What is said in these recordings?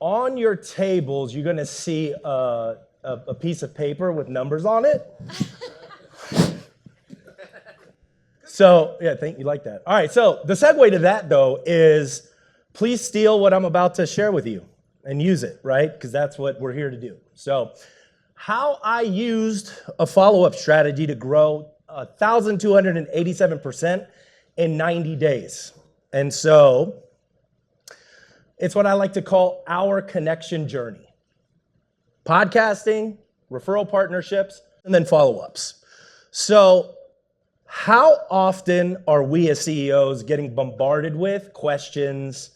On your tables, you're going to see a piece of paper with numbers on it. So, yeah, you like that. All right, so the segue to that, though, is please steal what I'm about to share with you and use it, right? Because that's what we're here to do. So, how I used a follow-up strategy to grow 1,287% in 90 days. And so, it's what I like to call our connection journey. Podcasting, referral partnerships, and then follow-ups. So, how often are we as CEOs getting bombarded with questions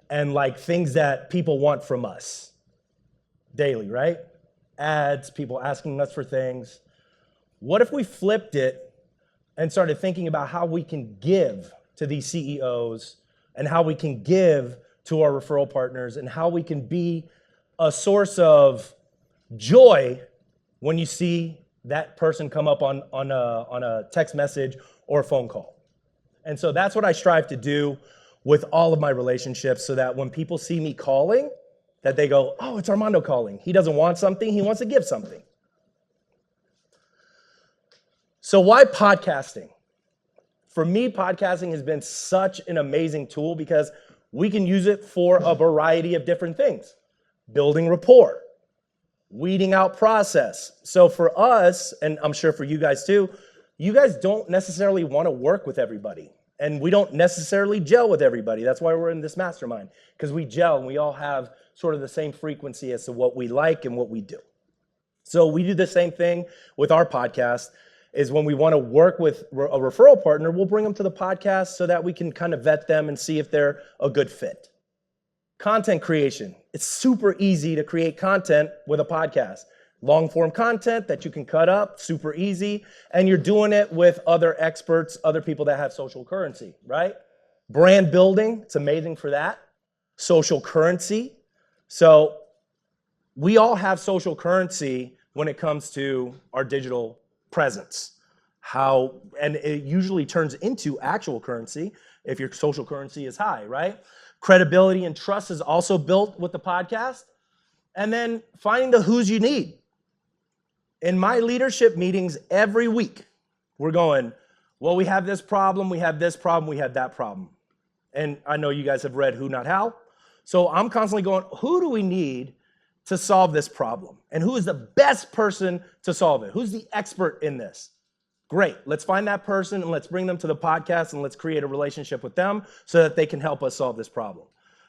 and like things that people want from us? Daily, right? Ads, people asking us for things. What if we flipped it and started thinking about how we can give to these CEOs and how we can give to our referral partners and how we can be a source of joy when you see that person come up on a text message or a phone call. And so that's what I strive to do with all of my relationships, so that when people see me calling, that they go, oh, it's Armando calling. He doesn't want something, he wants to give something. So why podcasting? For me, podcasting has been such an amazing tool because we can use it for a variety of different things. Building rapport, weeding out process. So for us, and I'm sure for you guys too, you guys don't necessarily want to work with everybody. And we don't necessarily gel with everybody. That's why we're in this mastermind, because we gel and we all have sort of the same frequency as to what we like and what we do. So we do the same thing with our podcast, is when we want to work with a referral partner, we'll bring them to the podcast so that we can kind of vet them and see if they're a good fit. Content creation. It's super easy to create content with a podcast. Long form content that you can cut up, super easy. And you're doing it with other experts, other people that have social currency, right? Brand building, it's amazing for that. Social currency. So we all have social currency when it comes to our digital presence. And it usually turns into actual currency if your social currency is high, right? Credibility and trust is also built with the podcast. And then finding the who's you need. In my leadership meetings every week, we're going, well, we have this problem, we have this problem, we have that problem. And I know you guys have read Who Not How. So I'm constantly going, who do we need to solve this problem? And who is the best person to solve it? Who's the expert in this? Great, let's find that person and let's bring them to the podcast and let's create a relationship with them so that they can help us solve this problem.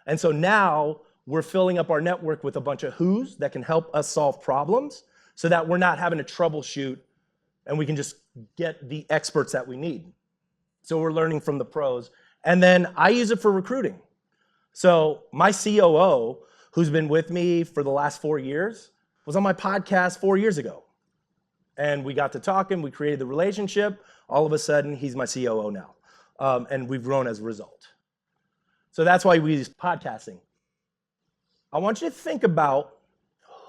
And so now we're filling up our network with a bunch of who's that can help us solve problems so that we're not having to troubleshoot and we can just get the experts that we need. So we're learning from the pros. And then I use it for recruiting. So my COO, who's been with me for the last 4 years, was on my podcast 4 years ago. And we got to talking, we created the relationship. All of a sudden, he's my COO now. And we've grown as a result. So that's why we use podcasting. I want you to think about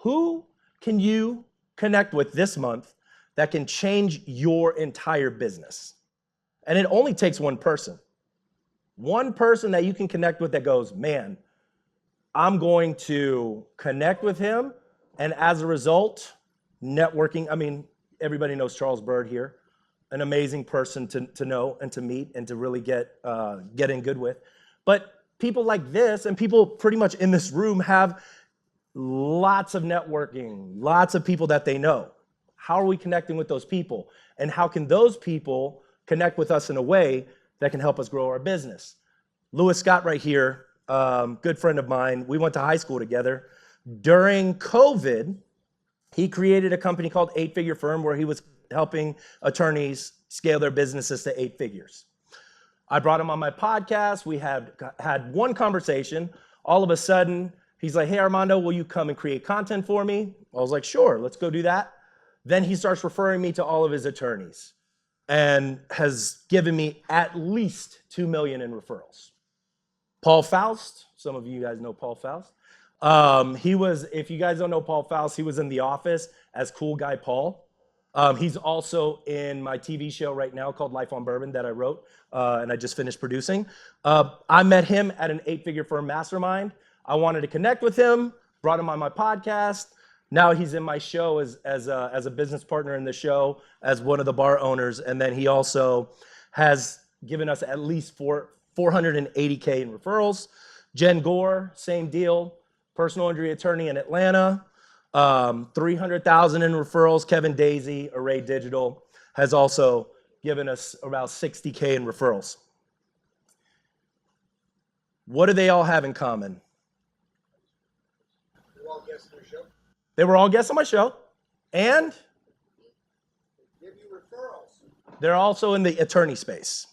who can you connect with this month that can change your entire business. And it only takes one person. One person that you can connect with that goes, man, I'm going to connect with him. And as a result, networking, I mean, everybody knows Charles Bird here, an amazing person to know and to meet and to really get in good with. But people like this and people pretty much in this room have lots of networking, lots of people that they know. How are we connecting with those people? And how can those people connect with us in a way that can help us grow our business? Lewis Scott right here, good friend of mine. We went to high school together. During COVID, he created a company called 8-Figure Firm where he was helping attorneys scale their businesses to 8 figures. I brought him on my podcast. We had one conversation. All of a sudden, he's like, hey, Armando, will you come and create content for me? I was like, sure, let's go do that. Then he starts referring me to all of his attorneys and has given me at least 2 million in referrals. Paul Faust, some of you guys know Paul Faust. If you guys don't know Paul Faust, he was in The Office as Cool Guy Paul. He's also in my TV show right now called Life on Bourbon that I wrote and I just finished producing. I met him at an 8-Figure Firm mastermind. I wanted to connect with him, brought him on my podcast. Now he's in my show as a business partner in the show, as one of the bar owners. And then he also has given us at least 480K in referrals. Jen Gore, same deal, personal injury attorney in Atlanta. 300,000 in referrals. Kevin Daisy, Array Digital, has also given us about 60K in referrals. What do they all have in common? They were all guests on your show? They were all guests on my show. And They give you referrals. they're also in the attorney space.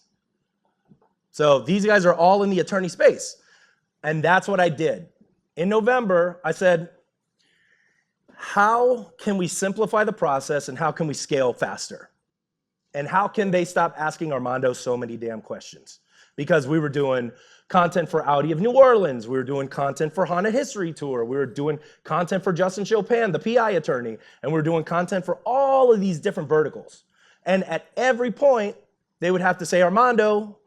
So these guys are all in the attorney space. And that's what I did. In November, I said, how can we simplify the process and how can we scale faster? And how can they stop asking Armando so many damn questions? Because we were doing content for Audi of New Orleans. We were doing content for Haunted History Tour. We were doing content for Justin Chopin, the PI attorney. And we were doing content for all of these different verticals. And at every point, they would have to say, Armando,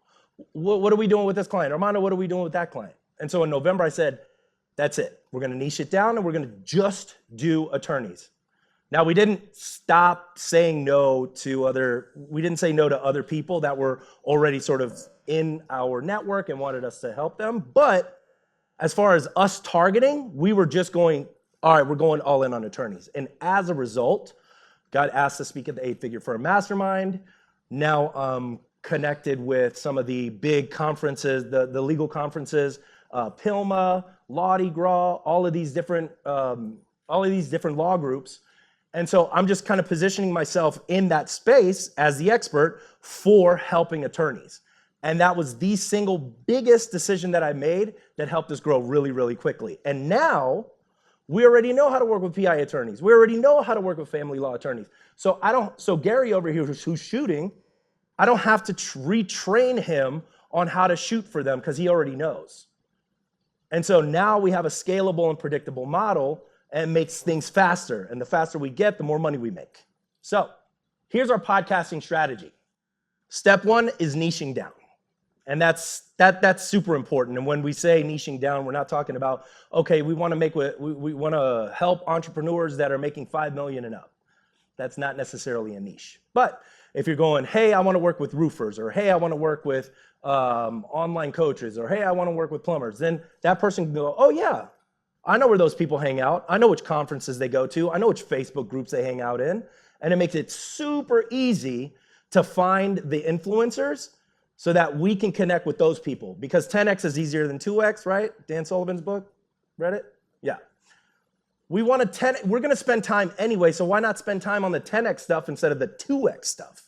what are we doing with this client? Armando, what are we doing with that client? And so in November, I said, that's it. We're going to niche it down and we're going to just do attorneys. Now, we didn't stop saying no to other people that were already sort of in our network and wanted us to help them. But as far as us targeting, we were just going, all right, we're going all in on attorneys. And as a result, got asked to speak at the 8-Figure Firm Mastermind. Now connected with some of the big conferences, the legal conferences, PILMA, Lottie Gras, all of these different law groups. And so I'm just kind of positioning myself in that space as the expert for helping attorneys. And that was the single biggest decision that I made that helped us grow really, really quickly. And now we already know how to work with PI attorneys. We already know how to work with family law attorneys. So Gary over here who's shooting, I don't have to retrain him on how to shoot for them because he already knows. And so now we have a scalable and predictable model and makes things faster. And the faster we get, the more money we make. So here's our podcasting strategy. Step 1 is niching down. And that's super important. And when we say niching down, we're not talking about, okay, we want to help entrepreneurs that are making 5 million and up. That's not necessarily a niche. But if you're going, hey, I want to work with roofers, or hey, I want to work with online coaches, or hey, I want to work with plumbers, then that person can go, oh yeah, I know where those people hang out. I know which conferences they go to. I know which Facebook groups they hang out in. And it makes it super easy to find the influencers so that we can connect with those people. Because 10X is easier than 2X, right? Dan Sullivan's book, read it? Yeah. We're going to spend time anyway, so why not spend time on the 10X stuff instead of the 2X stuff?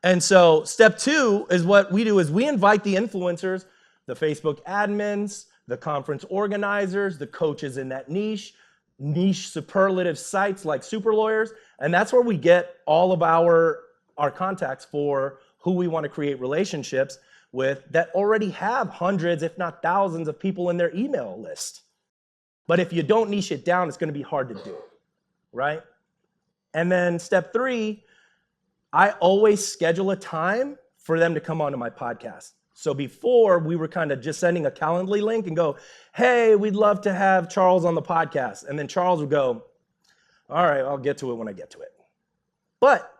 And so step 2 is what we do is we invite the influencers, the Facebook admins, the conference organizers, the coaches in that niche superlative sites like Super Lawyers, and that's where we get all of our contacts for who we want to create relationships with that already have hundreds, if not thousands of people in their email list. But if you don't niche it down, it's going to be hard to do, right? And then step 3, I always schedule a time for them to come onto my podcast. So before, we were kind of just sending a Calendly link and go, hey, we'd love to have Charles on the podcast. And then Charles would go, all right, I'll get to it when I get to it. But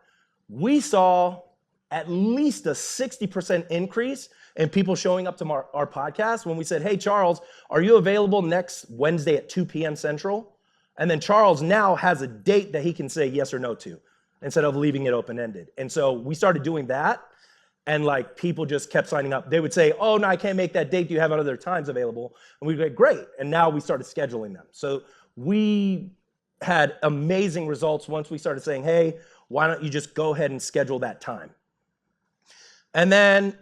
we saw at least a 60% increase in people showing up to our podcast when we said, hey, Charles, are you available next Wednesday at 2 p.m. Central? And then Charles now has a date that he can say yes or no to instead of leaving it open-ended. And so we started doing that. And like people just kept signing up. They would say, oh, no, I can't make that date. Do you have other times available? And we'd be like, great. And now we started scheduling them. So we had amazing results once we started saying, hey, why don't you just go ahead and schedule that time? And then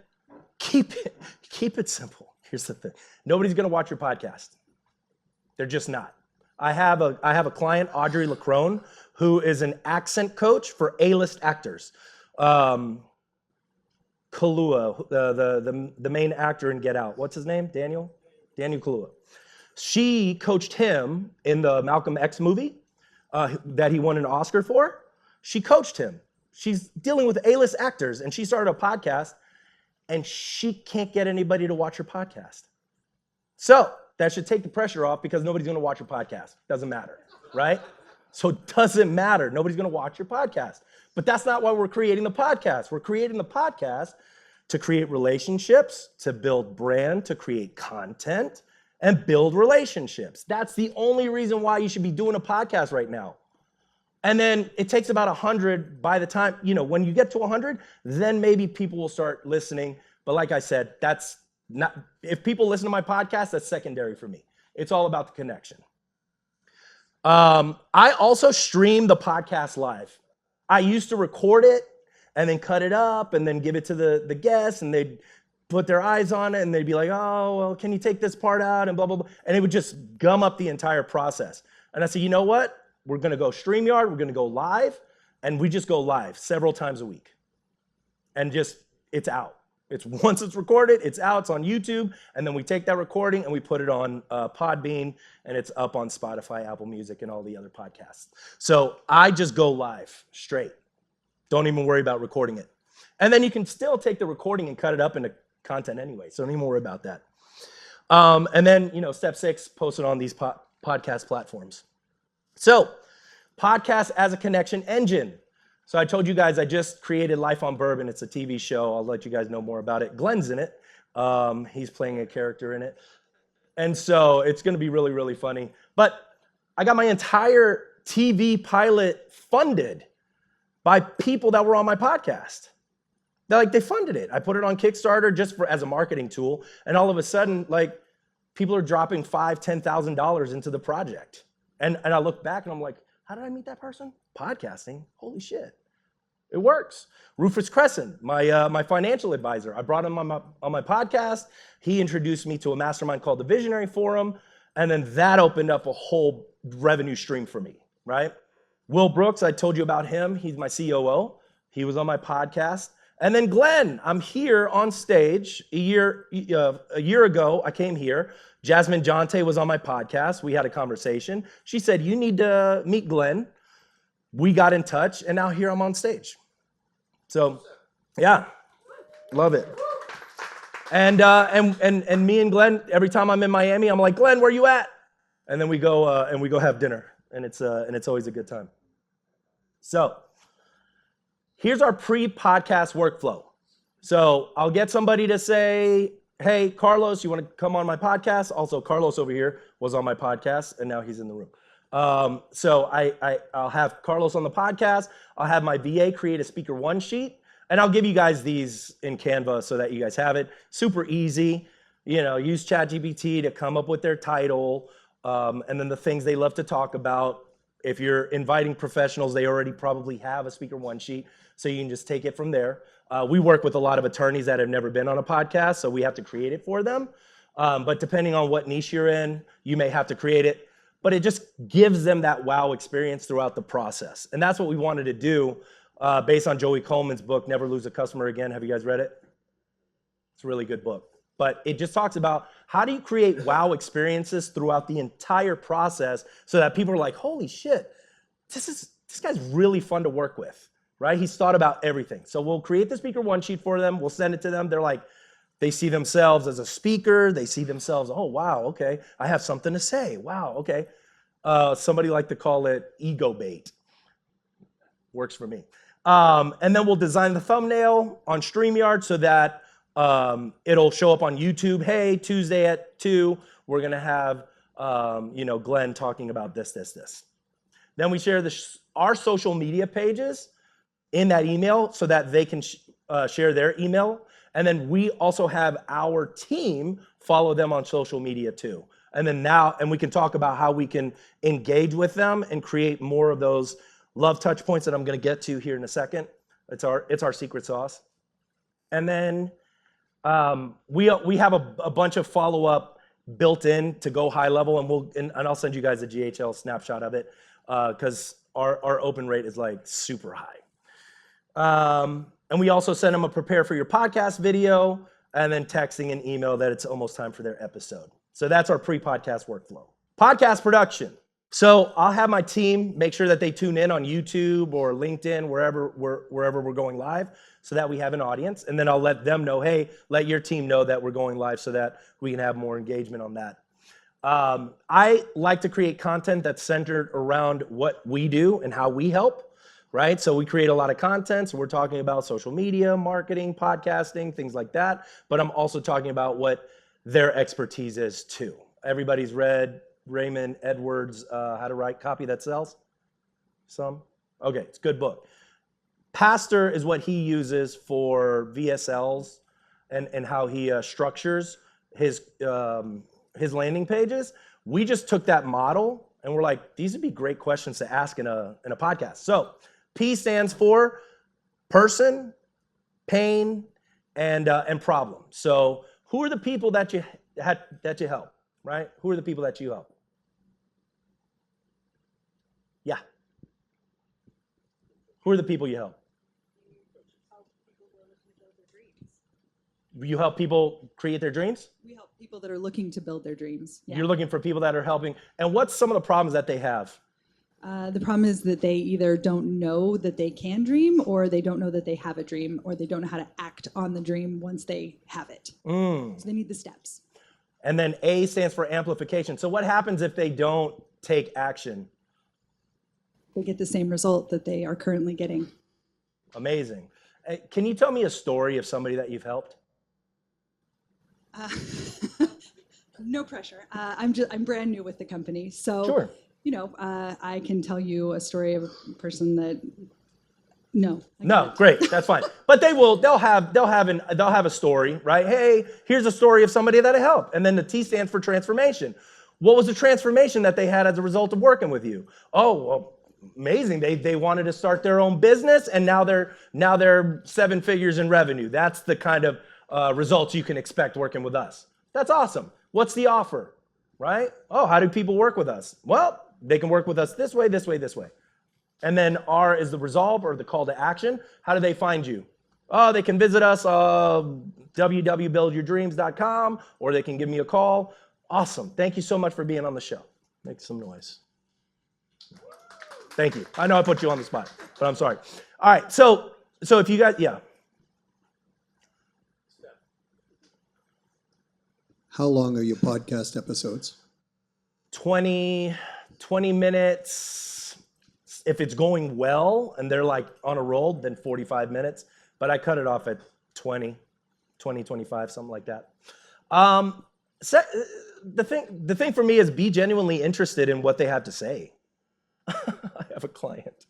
keep it simple. Here's the thing. Nobody's going to watch your podcast. They're just not. I have a client, Audrey LaCrone, who is an accent coach for A-list actors. Kaluuya, the main actor in Get Out. What's his name? Daniel Kaluuya. She coached him in the Malcolm X movie that he won an Oscar for. She coached him. She's dealing with A-list actors, and she started a podcast, and she can't get anybody to watch her podcast. So that should take the pressure off because nobody's gonna watch your podcast. Doesn't matter, right? So it doesn't matter. Nobody's gonna watch your podcast. But that's not why we're creating the podcast. We're creating the podcast to create relationships, to build brand, to create content, and build relationships. That's the only reason why you should be doing a podcast right now. And then it takes about 100 by the time, when you get to 100, then maybe people will start listening. But like I said, that's not, if people listen to my podcast, that's secondary for me. It's all about the connection. I also stream the podcast live. I used to record it and then cut it up and then give it to the guests, and they'd put their eyes on it and they'd be like, oh, well, can you take this part out and blah, blah, blah. And it would just gum up the entire process. And I said, you know what? We're gonna go StreamYard, we're gonna go live, and we just go live several times a week. And it's out. Once it's recorded, it's out, it's on YouTube, and then we take that recording and we put it on Podbean, and it's up on Spotify, Apple Music, and all the other podcasts. So I just go live straight. Don't even worry about recording it. And then you can still take the recording and cut it up into content anyway, so don't even worry about that. And then, step 6, post it on these podcast platforms. So, podcast as a connection engine. So I told you guys I just created Life on Bourbon. It's a TV show. I'll let you guys know more about it. Glenn's in it. He's playing a character in it. And so it's going to be really, really funny. But I got my entire TV pilot funded by people that were on my podcast. They funded it. I put it on Kickstarter just as a marketing tool. And all of a sudden, people are dropping $5,000, $10,000 into the project. And I look back and I'm like, how did I meet that person? Podcasting. Holy shit. It works. Rufus Crescent, my financial advisor. I brought him on my podcast. He introduced me to a mastermind called the Visionary Forum. And then that opened up a whole revenue stream for me, right? Will Brooks, I told you about him. He's my COO. He was on my podcast. And then Glenn, I'm here on stage. A year ago, I came here. Jasmine Jonte was on my podcast. We had a conversation. She said, you need to meet Glenn. We got in touch, and now here I'm on stage. So, yeah, love it. And me and Glenn, every time I'm in Miami, I'm like, Glenn, where you at? And then we go have dinner, and it's always a good time. So, here's our pre-podcast workflow. So I'll get somebody to say, hey, Carlos, you want to come on my podcast? Also, Carlos over here was on my podcast, and now he's in the room. So I'll have Carlos on the podcast. I'll have my VA create a speaker one sheet, and I'll give you guys these in Canva so that you guys have it. Super easy. Use ChatGPT to come up with their title, and then the things they love to talk about. If you're inviting professionals, they already probably have a speaker one sheet, so you can just take it from there. We work with a lot of attorneys that have never been on a podcast, so we have to create it for them. But depending on what niche you're in, you may have to create it. But it just gives them that wow experience throughout the process. And that's what we wanted to do based on Joey Coleman's book, Never Lose a Customer Again. Have you guys read it? It's a really good book. But it just talks about how do you create wow experiences throughout the entire process so that people are like, holy shit, this guy's really fun to work with, right? He's thought about everything. So we'll create the speaker one sheet for them. We'll send it to them. They're like, they see themselves as a speaker. They see themselves, oh, wow, okay. I have something to say. Wow, okay. Somebody like to call it ego bait. Works for me. And then we'll design the thumbnail on StreamYard so that it'll show up on YouTube. Hey, Tuesday at 2, we're going to have, Glenn talking about this. Then we share our social media pages in that email so that they can share their email. And then we also have our team follow them on social media too. And then we can talk about how we can engage with them and create more of those love touch points that I'm going to get to here in a second. It's our secret sauce. And then we have a bunch of follow-up built in to go high level, and I'll send you guys a GHL snapshot of it because our open rate is super high. And we also send them a prepare for your podcast video and then texting and email that it's almost time for their episode. So that's our pre-podcast workflow. Podcast production. So I'll have my team make sure that they tune in on YouTube or LinkedIn, wherever we're going live, so that we have an audience. And then I'll let them know, hey, let your team know that we're going live so that we can have more engagement on that. I like to create content that's centered around what we do and how we help, right? So we create a lot of content. So we're talking about social media, marketing, podcasting, things like that. But I'm also talking about what their expertise is too. Everybody's read Raymond Edwards' How to Write Copy That Sells? Some? Okay, it's a good book. Pastor is what he uses for VSLs and how he structures his landing pages. We just took that model and we're like, these would be great questions to ask in a podcast. So P stands for person, pain, and problem. So who are the people that you help, right? Who are the people that you help? Yeah. Who are the people you help? You help people create their dreams? We help people that are looking to build their dreams. Yeah. You're looking for people that are helping. And what's some of the problems that they have? The problem is that they either don't know that they can dream, or they don't know that they have a dream, or they don't know how to act on the dream once they have it. So they need the steps. And then A stands for amplification. So what happens if they don't take action? They get the same result that they are currently getting. Amazing. Can you tell me a story of somebody that you've helped? No pressure. I'm brand new with the company, so Sure. I can tell you a story of a person that. No. No, great, that's fine. But they'll have a story, right? Hey, here's a story of somebody that I helped. And then the T stands for transformation. What was the transformation that they had as a result of working with you? Oh, well, amazing. They wanted to start their own business, and now they're 7 figures in revenue. That's the kind of results you can expect working with us. That's awesome. What's the offer, right? Oh, how do people work with us? Well, they can work with us this way, this way, this way. And then R is the resolve or the call to action. How do they find you? Oh, they can visit us, www.buildyourdreams.com, or they can give me a call. Awesome. Thank you so much for being on the show. Make some noise. Thank you. I know I put you on the spot, but I'm sorry. All right, so if you guys, yeah. How long are your podcast episodes? 20 minutes. If it's going well and they're like on a roll, then 45 minutes. But I cut it off at 20, 25, something like that. The thing for me is be genuinely interested in what they have to say. I have a client.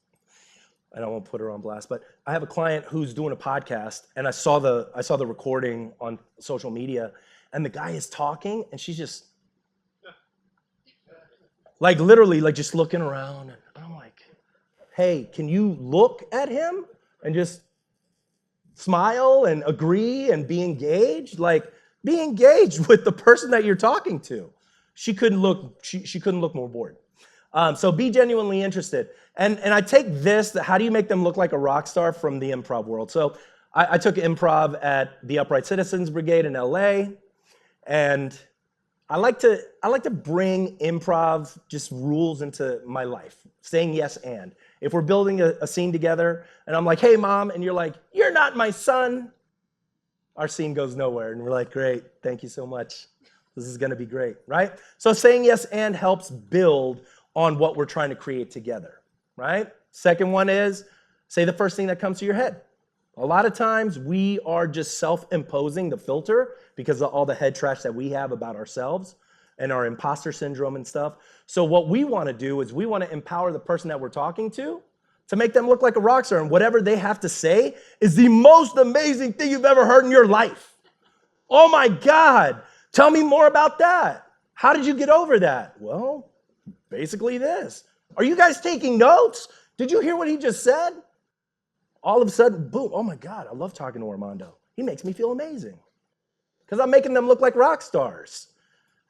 I don't want to put her on blast, but I have a client who's doing a podcast, and I saw the recording on social media, and the guy is talking, and she's just like literally like just looking around, and I'm like, hey, can you look at him and just smile and agree and be engaged? Like, be engaged with the person that you're talking to. She couldn't look more bored. So be genuinely interested. And I take this, how do you make them look like a rock star, from the improv world. So I took improv at the Upright Citizens Brigade in LA. And I like to bring improv just rules into my life. Saying yes and. If we're building a scene together and I'm like, hey mom, and you're like, you're not my son, our scene goes nowhere. And we're like, great, thank you so much. This is gonna be great, right? So saying yes and helps build on what we're trying to create together, right? Second one is, say the first thing that comes to your head. A lot of times we are just self-imposing the filter because of all the head trash that we have about ourselves and our imposter syndrome and stuff. So what we want to do is we want to empower the person that we're talking to make them look like a rock star, and whatever they have to say is the most amazing thing you've ever heard in your life. Oh my God, tell me more about that. How did you get over that? Well, basically this. Are you guys taking notes? Did you hear what he just said? All of a sudden, boom, oh my God, I love talking to Armando. He makes me feel amazing because I'm making them look like rock stars,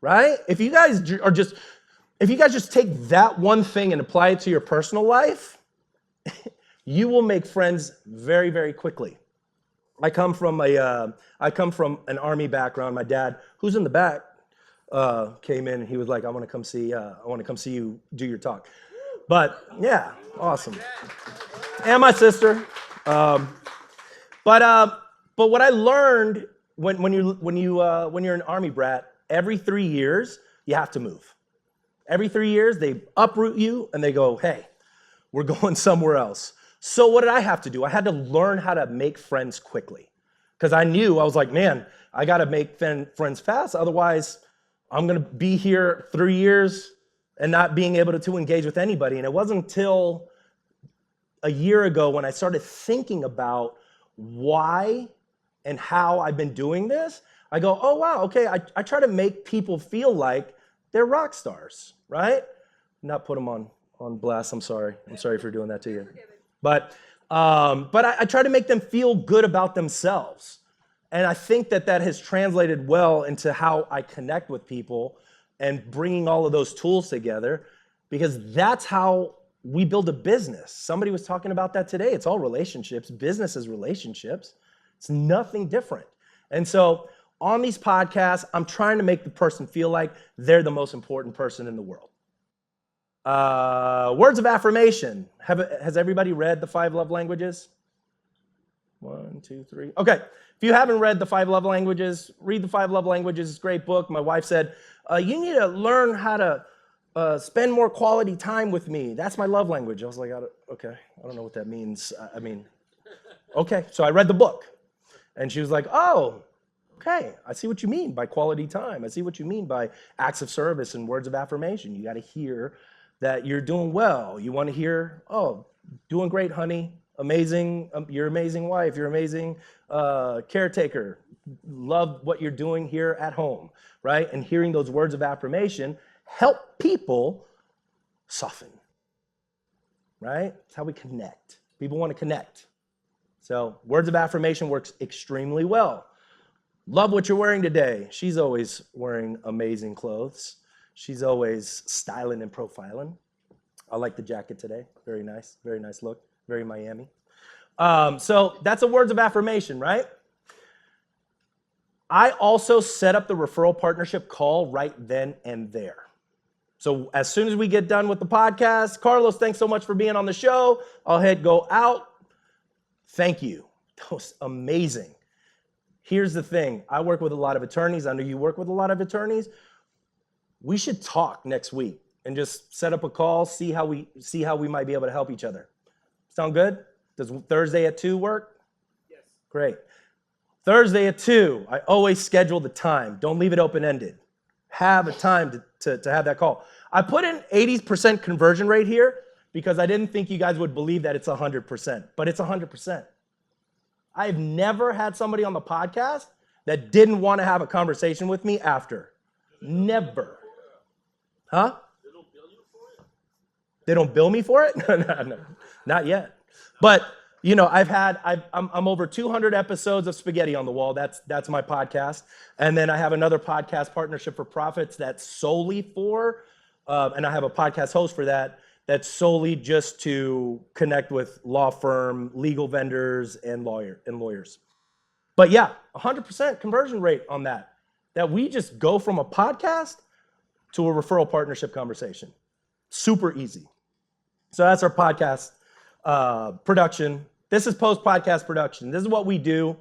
right? If you guys just take that one thing and apply it to your personal life, you will make friends very, very quickly. I come from an army background. My dad, who's in the back, came in and he was like, I want to come see you do your talk. But yeah, awesome. And my sister. But what I learned when you're an army brat, every 3 years you have to move. Every 3 years, they uproot you and they go, hey, we're going somewhere else. So what did I have to do? I had to learn how to make friends quickly. Because I was like, man, I got to make friends fast. Otherwise, I'm going to be here 3 years and not being able to engage with anybody. And it wasn't until a year ago when I started thinking about why and how I've been doing this. I go, oh, wow, okay, I try to make people feel like they're rock stars, right? Not put them on blast, I'm sorry. I'm sorry for doing that to you. But I try to make them feel good about themselves. And I think that has translated well into how I connect with people and bringing all of those tools together, because that's how we build a business. Somebody was talking about that today. It's all relationships. Business is relationships. It's nothing different. And so on these podcasts, I'm trying to make the person feel like they're the most important person in the world. Words of affirmation. Has everybody read the 5 love languages? 1, 2, 3. Okay. If you haven't read the 5 love languages, read the 5 love languages. It's a great book. My wife said, you need to learn how to spend more quality time with me. That's my love language. I was like, okay, I don't know what that means. I mean, okay. So I read the book. And she was like, oh, okay, I see what you mean by quality time. I see what you mean by acts of service and words of affirmation. You got to hear that you're doing well. You want to hear, oh, doing great, honey. Amazing. You're an amazing wife. You're an amazing caretaker. Love what you're doing here at home, right? And hearing those words of affirmation help people soften, right? It's how we connect. People want to connect. So words of affirmation works extremely well. Love what you're wearing today. She's always wearing amazing clothes. She's always styling and profiling. I like the jacket today. Very nice look. Very Miami. So that's a words of affirmation, right? I also set up the referral partnership call right then and there. So as soon as we get done with the podcast, Carlos, thanks so much for being on the show. I'll go out. Thank you. That was amazing. Here's the thing. I work with a lot of attorneys. I know you work with a lot of attorneys. We should talk next week and just set up a call, see how we might be able to help each other. Sound good? Does Thursday at 2 work? Yes. Great. Thursday at 2, I always schedule the time. Don't leave it open-ended. Have a time to have that call. I put in 80% conversion rate here because I didn't think you guys would believe that it's 100%, but it's 100%. I've never had somebody on the podcast that didn't want to have a conversation with me after. Never. Huh? They don't bill me for it? No, not yet. But, you know, I'm over 200 episodes of Spaghetti on the Wall. That's my podcast. And then I have another podcast, Partnership for Profits, that's solely for, and I have a podcast host for that's solely just to connect with law firm, legal vendors, and lawyers. But yeah, 100% conversion rate on that we just go from a podcast to a referral partnership conversation. Super easy. So that's our podcast production. This is post-podcast production. This is what we do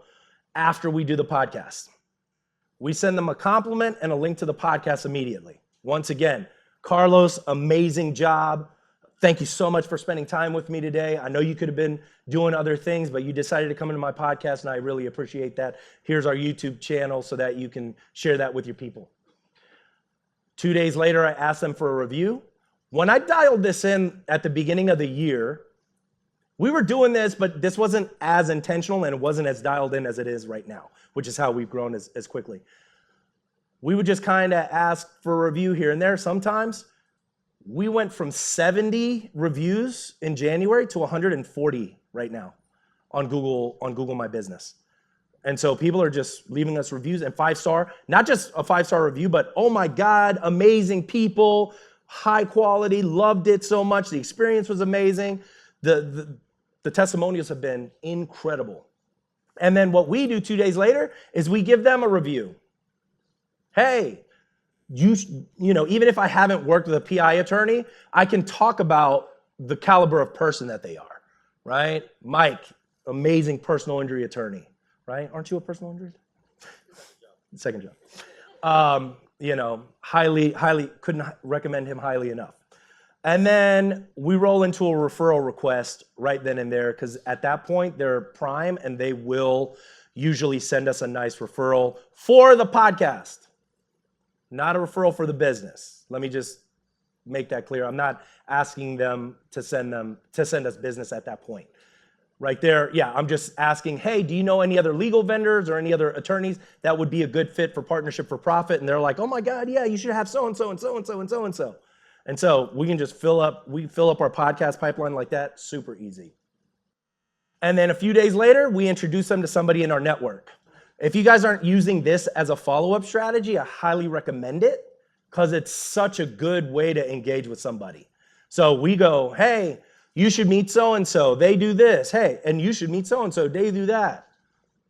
after we do the podcast. We send them a compliment and a link to the podcast immediately. Once again, Carlos, amazing job. Thank you so much for spending time with me today. I know you could have been doing other things, but you decided to come into my podcast, and I really appreciate that. Here's our YouTube channel so that you can share that with your people. 2 days later, I asked them for a review. When I dialed this in at the beginning of the year, we were doing this, but this wasn't as intentional and it wasn't as dialed in as it is right now, which is how we've grown as quickly. We would just kind of ask for a review here and there sometimes. We went from 70 reviews in January to 140 right now on Google My Business. And so people are just leaving us reviews and 5-star, not just a 5-star review, but oh my God, amazing people, high quality, loved it so much. The experience was amazing. The testimonials have been incredible. And then what we do 2 days later is we give them a review. Hey, you know, even if I haven't worked with a PI attorney, I can talk about the caliber of person that they are, right? Mike, amazing personal injury attorney, right? Aren't you a personal injury? Second job. highly, couldn't recommend him highly enough. And then we roll into a referral request right then and there, because at that point they're prime and they will usually send us a nice referral for the podcast, not a referral for the business. Let me just make that clear. I'm not asking them to send us business at that point. Right there, yeah, I'm just asking, hey, do you know any other legal vendors or any other attorneys that would be a good fit for Partnership for Profit? And they're like, oh my God, yeah, you should have so-and-so and so-and-so and so-and-so. And so we can just fill up our podcast pipeline like that, super easy. And then a few days later, we introduce them to somebody in our network. If you guys aren't using this as a follow-up strategy, I highly recommend it because it's such a good way to engage with somebody. So we go, hey, you should meet so-and-so, they do this. Hey, and you should meet so-and-so, they do that.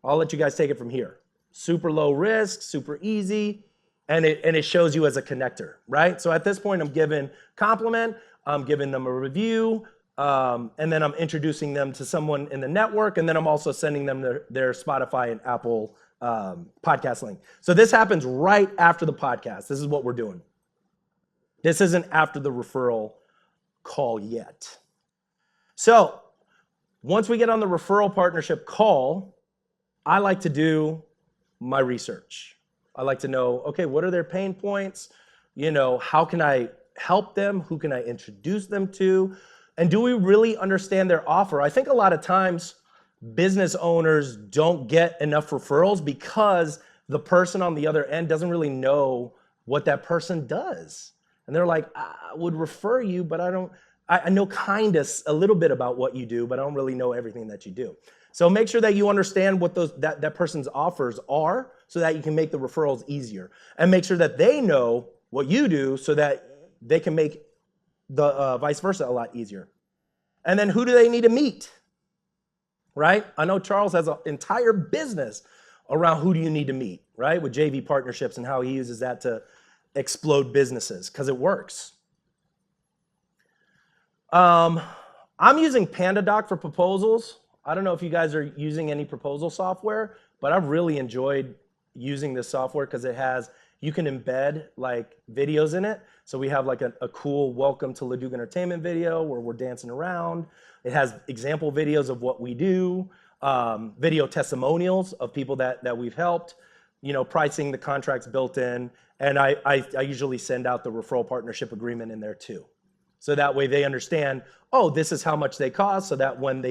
I'll let you guys take it from here. Super low risk, super easy. And it shows you as a connector, right? So at this point, I'm giving compliment, I'm giving them a review, and then I'm introducing them to someone in the network, and then I'm also sending them their Spotify and Apple podcast link. So this happens right after the podcast. This is what we're doing. This isn't after the referral call yet. So once we get on the referral partnership call, I like to do my research. I like to know, okay, what are their pain points? How can I help them? Who can I introduce them to? And do we really understand their offer? I think a lot of times business owners don't get enough referrals because the person on the other end doesn't really know what that person does. And they're like, I would refer you, but I know kind of a little bit about what you do, but I don't really know everything that you do. So make sure that you understand what that person's offers are so that you can make the referrals easier. And make sure that they know what you do so that they can make the vice versa a lot easier. And then who do they need to meet, right? I know Charles has an entire business around who do you need to meet, right? With JV partnerships and how he uses that to explode businesses because it works. I'm using PandaDoc for proposals. I don't know if you guys are using any proposal software, but I've really enjoyed using this software because you can embed like videos in it. So we have like a cool welcome to Leduc Entertainment video where we're dancing around. It has example videos of what we do, video testimonials of people that we've helped, pricing, the contracts built in. And I usually send out the referral partnership agreement in there too. So that way they understand, oh, this is how much they cost, so that when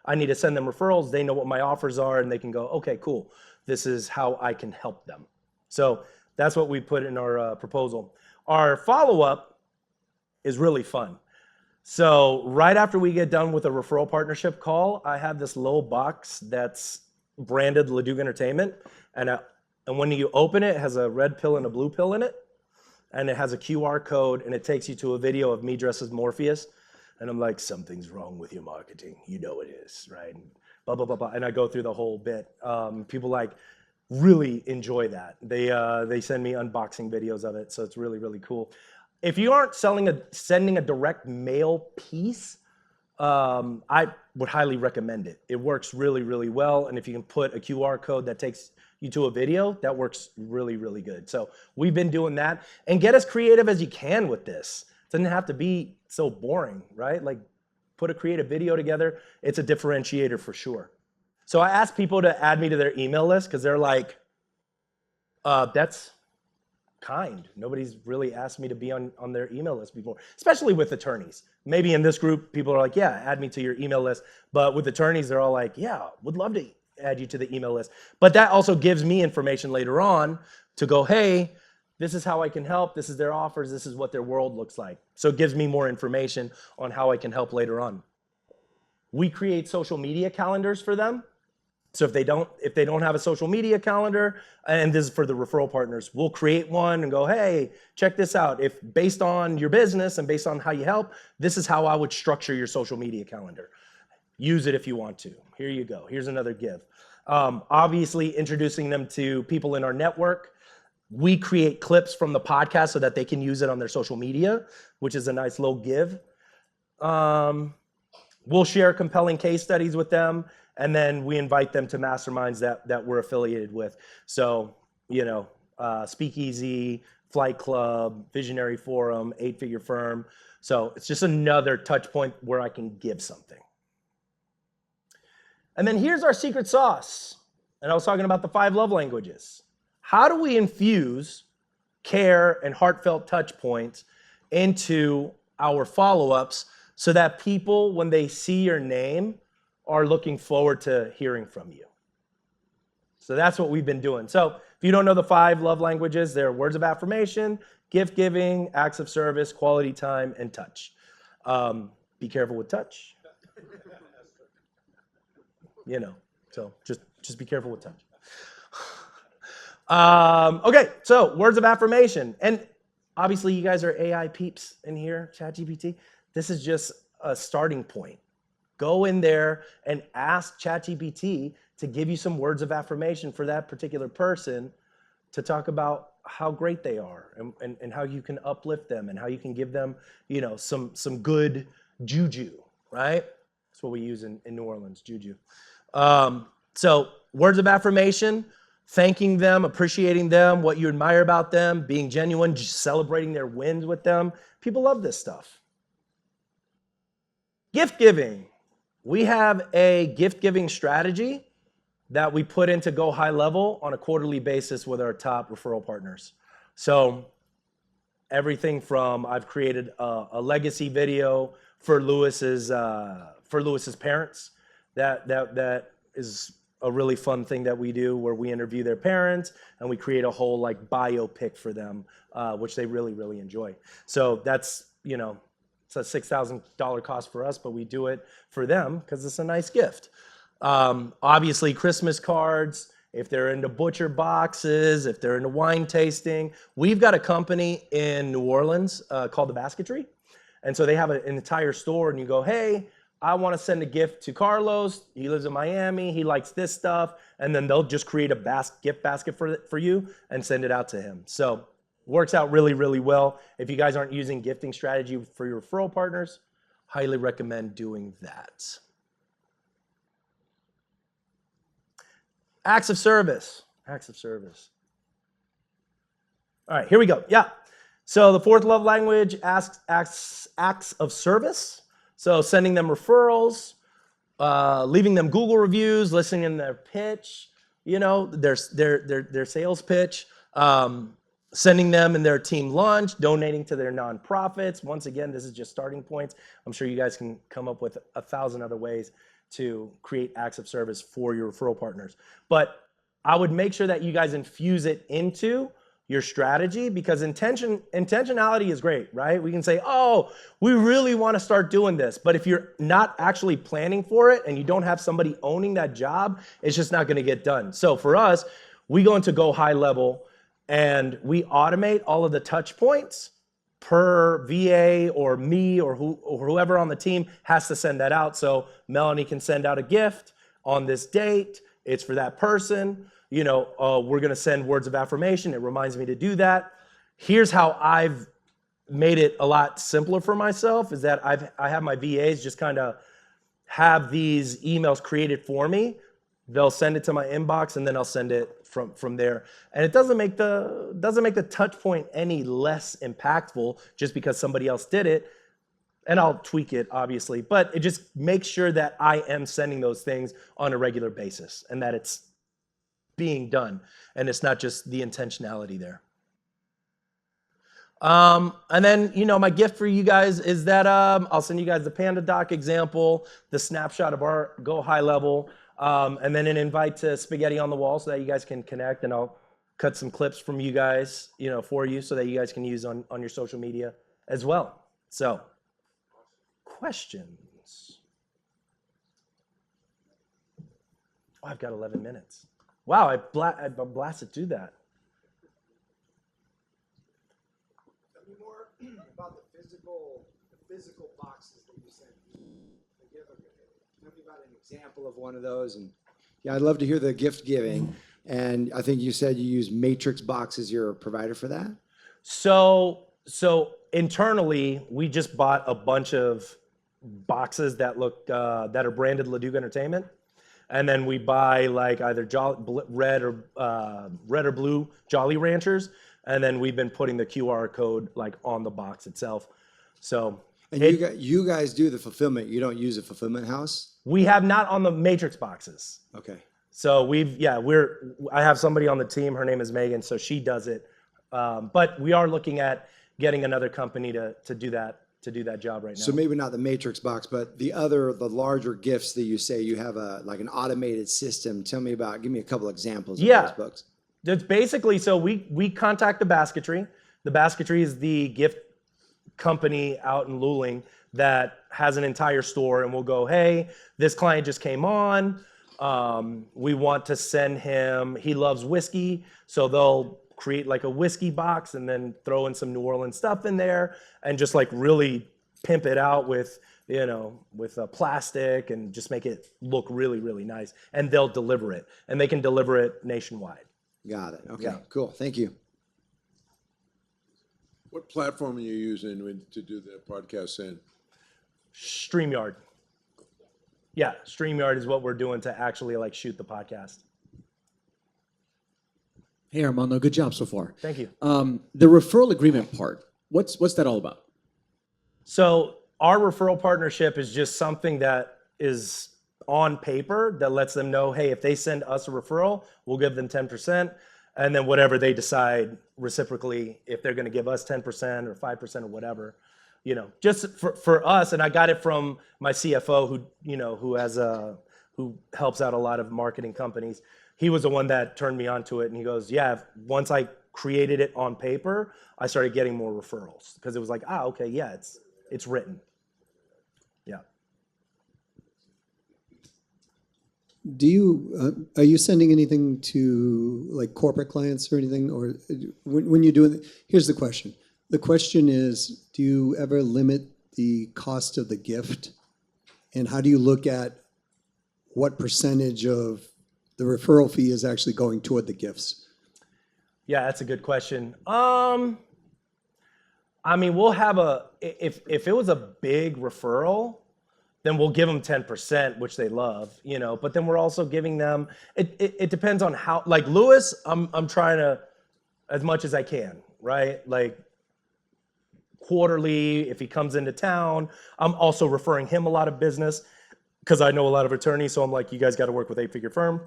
I need to send them referrals, they know what my offers are and they can go, okay, cool. This is how I can help them. So that's what we put in our proposal. Our follow-up is really fun. So right after we get done with a referral partnership call, I have this little box that's branded Leduc Entertainment. And when you open it, it has a red pill and a blue pill in it. And it has a QR code, and it takes you to a video of me dressed as Morpheus. And I'm like, something's wrong with your marketing. You know it is, right? And blah, blah, blah, blah. And I go through the whole bit. People really enjoy that. They send me unboxing videos of it, so it's really, really cool. If you aren't sending a direct mail piece, I would highly recommend it. It works really, really well. And if you can put a QR code that takes you to a video, that works really, really good. So we've been doing that. And get as creative as you can with this. It doesn't have to be so boring, right? Like put a creative video together. It's a differentiator for sure. So I asked people to add me to their email list because they're like, that's kind. Nobody's really asked me to be on their email list before, especially with attorneys. Maybe in this group, people are like, yeah, add me to your email list. But with attorneys, they're all like, yeah, would love to add you to the email list. But that also gives me information later on to go, hey, this is how I can help. This is their offers. This is what their world looks like. So it gives me more information on how I can help later on. We create social media calendars for them. So if they don't have a social media calendar, and this is for the referral partners, we'll create one and go, hey, check this out. If based on your business and based on how you help, this is how I would structure your social media calendar. Use it if you want to. Here you go. Here's another give. Obviously, introducing them to people in our network. We create clips from the podcast so that they can use it on their social media, which is a nice little give. We'll share compelling case studies with them, and then we invite them to masterminds that we're affiliated with. So, Speakeasy, Flight Club, Visionary Forum, 8-figure firm. So it's just another touch point where I can give something. And then here's our secret sauce. And I was talking about the 5 love languages. How do we infuse care and heartfelt touch points into our follow-ups so that people, when they see your name, are looking forward to hearing from you? So that's what we've been doing. So if you don't know the 5 love languages, they're words of affirmation, gift giving, acts of service, quality time, and touch. Be careful with touch. You know, so just be careful with touch. Okay, so words of affirmation. And obviously you guys are AI peeps in here, ChatGPT. This is just a starting point. Go in there and ask ChatGPT to give you some words of affirmation for that particular person, to talk about how great they are and how you can uplift them and how you can give them, you know, some good juju, right? That's what we use in New Orleans, juju. So words of affirmation, thanking them, appreciating them, what you admire about them, being genuine, just celebrating their wins with them. People love this stuff. Gift giving. We have a gift giving strategy that we put into Go High Level on a quarterly basis with our top referral partners. So everything from, I've created a legacy video for Lewis's parents. That is a really fun thing that we do, where we interview their parents and we create a whole like biopic for them, which they really, really enjoy. So that's, you know, it's a $6,000 cost for us, but we do it for them because it's a nice gift. Obviously Christmas cards, if they're into butcher boxes, if they're into wine tasting. We've got a company in New Orleans called The Basketry. And so they have an entire store, and you go, hey, I want to send a gift to Carlos. He lives in Miami. He likes this stuff. And then they'll just create a gift basket for you and send it out to him. So works out really, really well. If you guys aren't using gifting strategy for your referral partners, highly recommend doing that. Acts of service. Acts of service. All right, here we go. Yeah. So the 4th love language, acts of service. So sending them referrals, leaving them Google reviews, listening in their pitch, you know, their sales pitch, sending them and their team lunch, donating to their nonprofits. Once again, this is just starting points. I'm sure you guys can come up with 1,000 other ways to create acts of service for your referral partners. But I would make sure that you guys infuse it into your strategy, because intentionality is great, right? We can say, oh, we really want to start doing this. But if you're not actually planning for it and you don't have somebody owning that job, it's just not going to get done. So for us, we go into Go High Level and we automate all of the touch points per VA or me or whoever on the team has to send that out. So Melanie can send out a gift on this date. It's for that person. You know, we're going to send words of affirmation. It reminds me to do that. Here's how I've made it a lot simpler for myself, is that I have my VAs just kind of have these emails created for me. They'll send it to my inbox and then I'll send it from there. And it doesn't make the touch point any less impactful just because somebody else did it. And I'll tweak it, obviously, but it just makes sure that I am sending those things on a regular basis and that it's being done, and it's not just the intentionality there. And then, you know, my gift for you guys is that I'll send you guys the Panda Doc example, the snapshot of our Go High Level, and then an invite to Spaghetti on the Wall so that you guys can connect, and I'll cut some clips from you guys, you know, for you so that you guys can use on your social media as well. So, questions? Oh, I've got 11 minutes. Wow, I blasted through that. Tell me more about the physical boxes that you send. Tell me about an example of one of those. And yeah, I'd love to hear the gift giving. And I think you said you use Matrix Box as your provider for that. So internally, we just bought a bunch of boxes that look that are branded Leduc Entertainment. and then we buy like either red or blue Jolly Ranchers, and then we've been putting the QR code like on the box itself. So And you guys do the fulfillment. You don't use a fulfillment house? we have not on the Matrix boxes. Okay. So I have somebody on the team. Her name is Megan, so she does it. But we are looking at getting another company to do that job right now. So maybe not the Matrix box, but the larger gifts that you say you have like an automated system. Give me a couple examples of those books. It's basically, so we contact the basketry. The basketry is the gift company out in Luling that has an entire store, and we'll go, hey, this client just came on. We want to send him, he loves whiskey, so they'll create like a whiskey box and then throw in some New Orleans stuff in there and just like really pimp it out with plastic and just make it look really, really nice. And they'll deliver it, and they can deliver it nationwide. Got it. Okay, Yeah. cool. Thank you. What platform are you using to do the podcast in? StreamYard. Yeah, StreamYard is what we're doing to actually like shoot the podcast. Hey, Armando, good job so far. Thank you. The referral agreement part, what's that all about? So our referral partnership is just something that is on paper that lets them know, hey, if they send us a referral, we'll give them 10%. And then whatever they decide reciprocally, if they're going to give us 10% or 5% or whatever, just for us. And I got it from my CFO who helps out a lot of marketing companies. He was the one that turned me onto it. And he goes, yeah, once I created it on paper, I started getting more referrals because it was like, okay, yeah, it's written. Yeah. Do you are you sending anything to like corporate clients or anything, or when you do it? Here's the question. The question is, do you ever limit the cost of the gift, and how do you look at what percentage of the referral fee is actually going toward the gifts? Yeah, that's a good question. I mean, we'll have if it was a big referral, then we'll give them 10%, which they love, but then we're also giving them, it depends on how, like Lewis, I'm trying to, as much as I can, right? Like quarterly, if he comes into town, I'm also referring him a lot of business because I know a lot of attorneys. So I'm like, you guys got to work with 8-figure firm.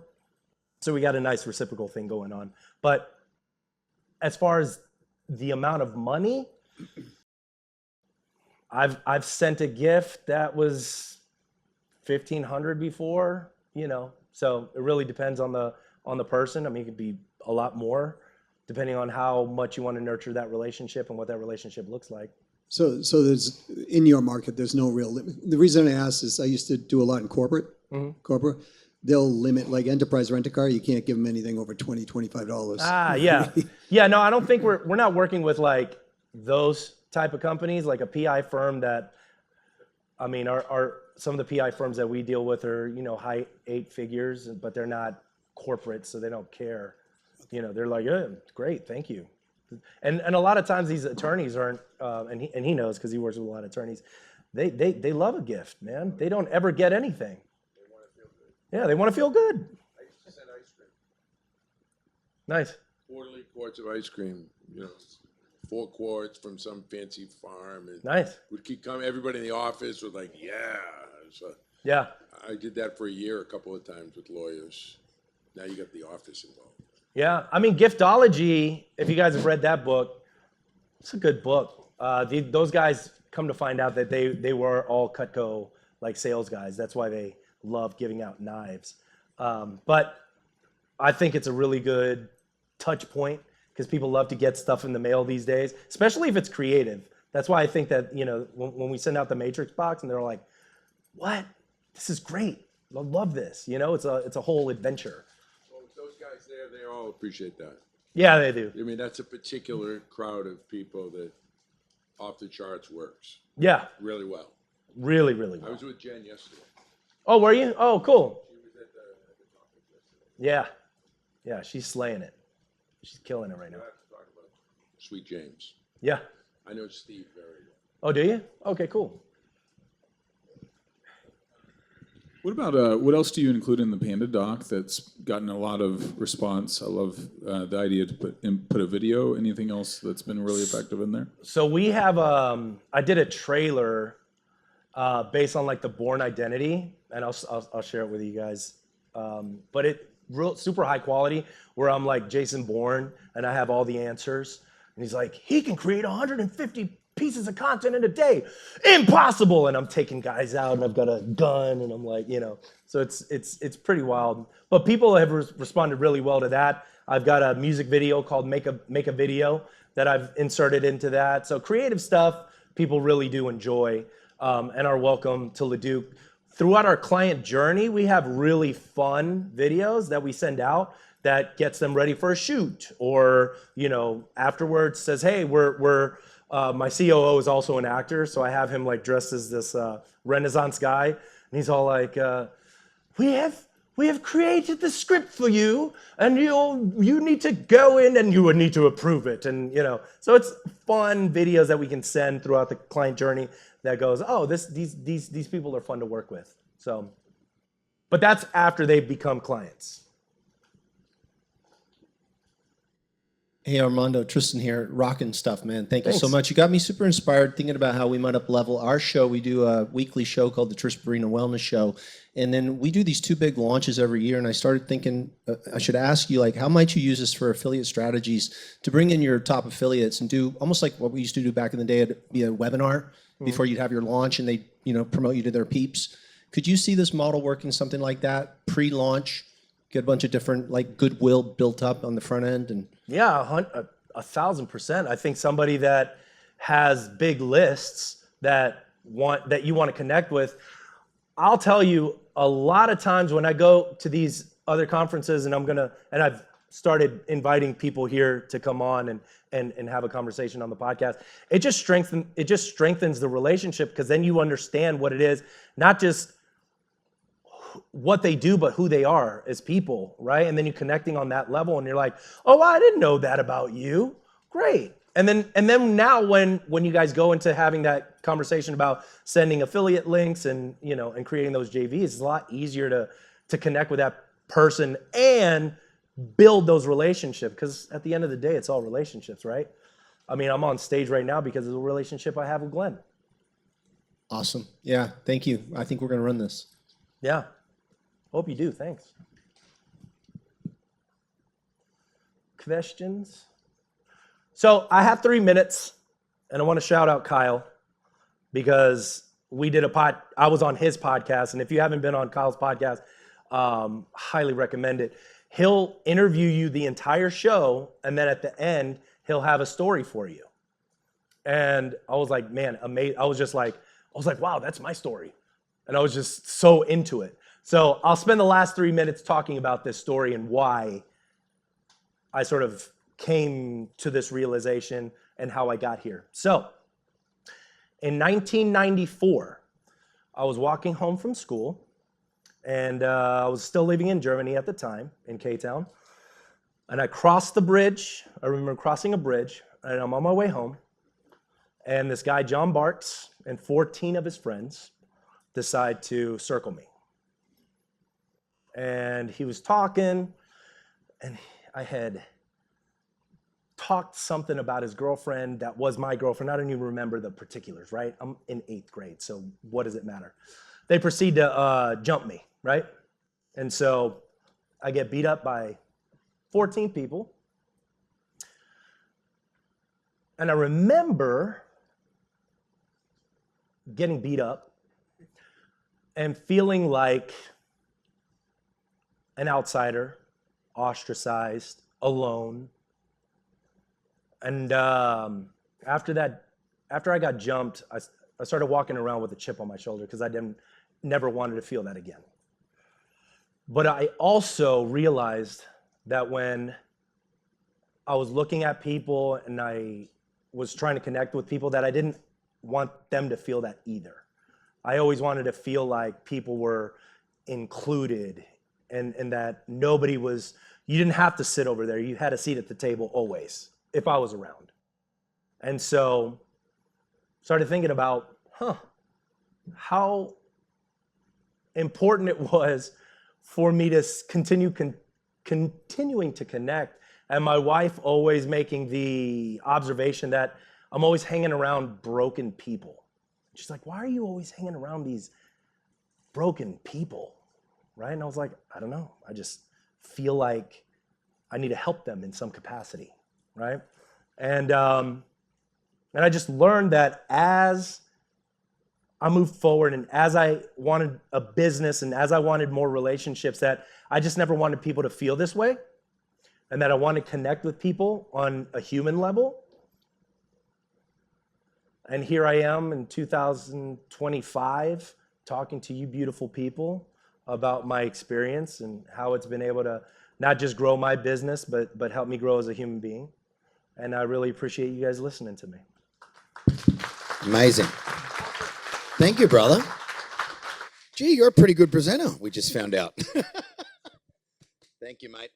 So we got a nice reciprocal thing going on. But as far as the amount of money, I've sent a gift that was $1,500 before, so it really depends on the person. I mean, it could be a lot more depending on how much you want to nurture that relationship and what that relationship looks like. So there's, in your market, there's no real limit. The reason I asked is I used to do a lot in corporate. Corporate, they'll limit, like enterprise rent-a-car, you can't give them anything over $20, $25. Yeah. Yeah, no, I don't think we're not working with like those type of companies, like a PI firm that, I mean, are some of the PI firms that we deal with are, high 8 figures, but they're not corporate, so they don't care. They're like, yeah, great, thank you. And a lot of times these attorneys aren't, and he knows because he works with a lot of attorneys, they love a gift, man. They don't ever get anything. They want to feel good. Yeah, they want to feel good. I used to send ice cream. Nice. Quarterly quarts of ice cream, 4 quarts from some fancy farm. And Nice. would keep coming. Everybody in the office was like, yeah. So Yeah. I did that for a year, a couple of times with lawyers. Now you got the office involved. Yeah, I mean, Giftology, if you guys have read that book, it's a good book. Those guys come to find out that they were all Cutco like sales guys. That's why they love giving out knives. But I think it's a really good touch point because people love to get stuff in the mail these days, especially if it's creative. That's why I think that, when we send out the Matrix box and they're like, what? This is great. I love this. It's a whole adventure. Well, with those guys there, they all appreciate that. Yeah, they do. I mean, that's a particular crowd of people that off the charts works Yeah, really well. really, really I well. was with Jen yesterday. Oh, were you? Oh, cool. She was at the conference yesterday. Yeah. Yeah, she's slaying it. She's killing it right now. We'll have to talk about Sweet James. Yeah. I know Steve very well. Oh, do you? Okay, cool. What about what else do you include in the Panda doc that's gotten a lot of response? I love the idea to put a video. Anything else that's been really effective in there? So we have, I did a trailer based on like the Bourne identity, and I'll share it with you guys. But super high quality, where I'm like Jason Bourne, and I have all the answers. And he's like, he can create 150 pieces of content in a day. Impossible! And I'm taking guys out, and I've got a gun, and I'm like, so it's pretty wild. But people have responded really well to that. I've got a music video called Make a Video that I've inserted into that. So creative stuff, people really do enjoy and are welcome to Leduc. Throughout our client journey, we have really fun videos that we send out that gets them ready for a shoot, or afterwards says, hey, my COO is also an actor, so I have him like dressed as this Renaissance guy, and he's all like, we have created the script for you, and you need to go in and you would need to approve it, and so it's fun videos that we can send throughout the client journey that goes, oh, these people are fun to work with. So, but that's after they become clients. Hey Armando, Tristan here, rocking stuff, man. Thank you so Thanks. much. You got me super inspired thinking about how we might up level our show. We do a weekly show called the Trish Barina Wellness Show. And then we do these 2 big launches every year. And I started thinking, I should ask you, like, how might you use this for affiliate strategies to bring in your top affiliates and do almost like what we used to do back in the day, it'd be a webinar before you'd have your launch and they promote you to their peeps. Could you see this model working something like that, pre-launch, get a bunch of different like goodwill built up on the front end? And Yeah, 1,000%. I think somebody that has big lists that you want to connect with, I'll tell you, a lot of times when I go to these other conferences and I've started inviting people here to come on and have a conversation on the podcast, it just strengthens the relationship, because then you understand what it is, not just what they do, but who they are as people, right? And then you're connecting on that level, and you're like, oh, I didn't know that about you. Great. And then now when you guys go into having that conversation about sending affiliate links and and creating those JVs, it's a lot easier to connect with that person and build those relationships, because at the end of the day, it's all relationships, right? I mean, I'm on stage right now because of the relationship I have with Glenn. awesome. Yeah, thank you. I think we're going to run this. Yeah. Hope you do. Thanks. Questions? So I have 3 minutes, and I want to shout out Kyle, because we did I was on his podcast, and if you haven't been on Kyle's podcast, highly recommend it. He'll interview you the entire show, and then at the end, he'll have a story for you. And I was like, man, amazing. I was like, wow, that's my story. And I was just so into it. So I'll spend the last 3 minutes talking about this story and why I sort of came to this realization and how I got here. So in 1994, I was walking home from school, and I was still living in Germany at the time, in K-Town. And I crossed the bridge. I remember crossing a bridge, and I'm on my way home. And this guy, John Barks, and 14 of his friends decide to circle me. And he was talking, and I had talked something about his girlfriend that was my girlfriend. I don't even remember the particulars, right? I'm in 8th grade, so what does it matter? They proceed to jump me, right? And so I get beat up by 14 people. And I remember getting beat up and feeling like an outsider, ostracized, alone. And after I got jumped, I started walking around with a chip on my shoulder, because I never wanted to feel that again. But I also realized that when I was looking at people and I was trying to connect with people, that I didn't want them to feel that either. I always wanted to feel like people were included, and that you didn't have to sit over there. You had a seat at the table always, if I was around. And so started thinking about, how important it was for me to continuing to connect, and my wife always making the observation that I'm always hanging around broken people. She's like, why are you always hanging around these broken people, right? And I was like, I don't know. I just feel like I need to help them in some capacity, right? And I just learned that as I moved forward and as I wanted a business and as I wanted more relationships, that I just never wanted people to feel this way, and that I want to connect with people on a human level. And here I am in 2025 talking to you beautiful people about my experience and how it's been able to not just grow my business, but help me grow as a human being. And I really appreciate you guys listening to me. Amazing. Thank you, brother. Gee, you're a pretty good presenter, we just found out. Thank you, mate.